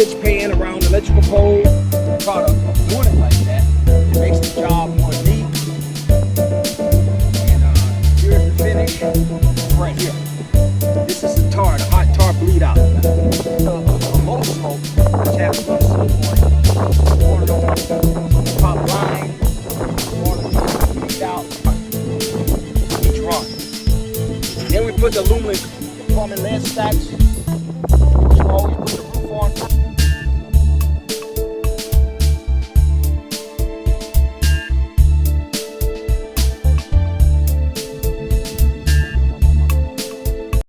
pitch pan around the electrical pole. We're proud of doing it like that. It makes the job more neat. And here's the finish right here. This is the tar, the hot tar bleed out. Low smoke, which happens on the smoke point. Pour it on the top line. Pour it bleed out each run. Then we put the aluminum plumbing lead stacks. Always put the